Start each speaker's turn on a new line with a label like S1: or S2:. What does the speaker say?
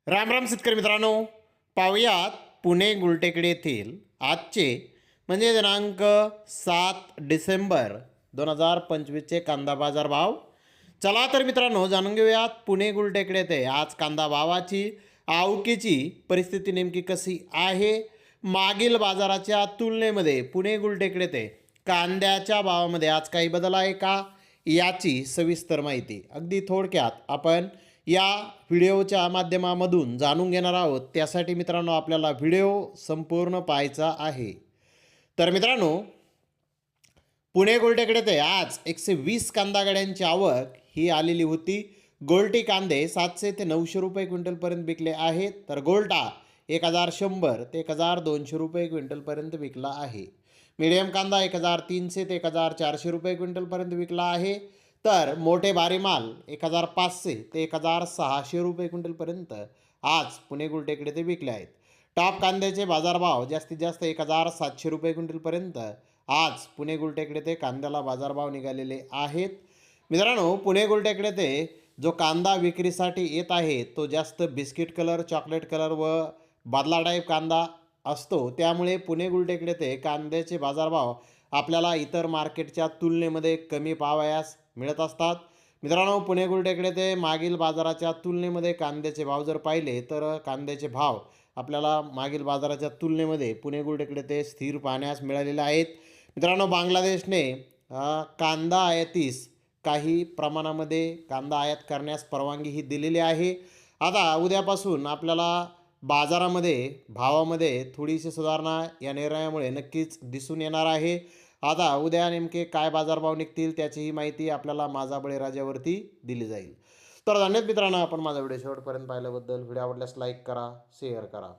S1: राम राम शेतकरी मित्रांनो, पाहुयात पुणे गुलटेकडी येथील आजचे म्हणजे दिनांक 7 डिसेंबर 2025चे कांदा बाजार भाव. चला तर मित्रांनो, जाणून घेऊयात पुणे गुलटेकडी येथे आज कांदा भावाची आवकेची परिस्थिती नेमकी कशी आहे. मागील बाजाराच्या तुलनेमध्ये पुणे गुलटेकडी येथे कांद्याच्या भावामध्ये आज काही बदल आहे का, याची सविस्तर माहिती अगदी थोडक्यात आपण या व्हिडिओच्या माध्यमामधून जाणून घेणार आहोत. त्यासाठी मित्रांनो आपल्याला व्हिडिओ संपूर्ण पाहायचा आहे. तर मित्रांनो, पुणे गोल्टेकडे ते आज 120 कांदा गाड्यांची आवक ही आलेली होती. गोल्टी कांदे 700 ते 900 रुपये क्विंटलपर्यंत विकले आहेत, तर गोल्टा 1100 ते 1200 रुपये क्विंटलपर्यंत विकला आहे. मीडियम कांदा 1300 ते 1400 रुपये क्विंटलपर्यंत विकला आहे, तर मोठे भारी माल 1500 ते 1600 रुपये क्विंटलपर्यंत आज पुणे गुलटेकडे ते विकले आहेत. टॉप कांद्याचे बाजारभाव जास्तीत जास्त 1700 रुपये क्विंटलपर्यंत आज पुणे गुलटेकडे ते कांद्याला बाजारभाव निघालेले आहेत. मित्रांनो, पुणे गुलटेकडे ते जो कांदा विक्रीसाठी येत आहे तो जास्त बिस्किट कलर, चॉकलेट कलर व बादला टाईप कांदा असतो. त्यामुळे पुणे गुलटेकडे ते कांद्याचे बाजारभाव आपल्याला इतर मार्केटच्या तुलनेमध्ये कमी पाहावयास मिळत असतात. मित्रांनो, पुणे गुलटेकडे ते मागील बाजाराच्या तुलनेमध्ये कांद्याचे भाव जर पाहिले तर कांद्याचे भाव आपल्याला मागील बाजाराच्या तुलनेमध्ये पुणे गुलटेकडे ते स्थिर पाहण्यास मिळालेले आहेत. मित्रांनो, बांगलादेशने कांदा आयातीस काही प्रमाणामध्ये कांदा आयात करण्यास परवानगी ही दिलेली आहे. आता उद्यापासून आपल्याला बाजारामध्ये भावामध्ये थोडीशी सुधारणा या निर्णयामुळे नक्कीच दिसून येणार आहे. आता उद्या नेमके काय बाजारभाव निघतील त्याचीही माहिती आपल्याला माझा बळीराजावरती दिली जाईल. तर धन्यवाद मित्रांनो, आपण माझा व्हिडिओ शेवटपर्यंत पाहिल्याबद्दल. व्हिडिओ आवडल्यास लाईक करा, शेअर करा.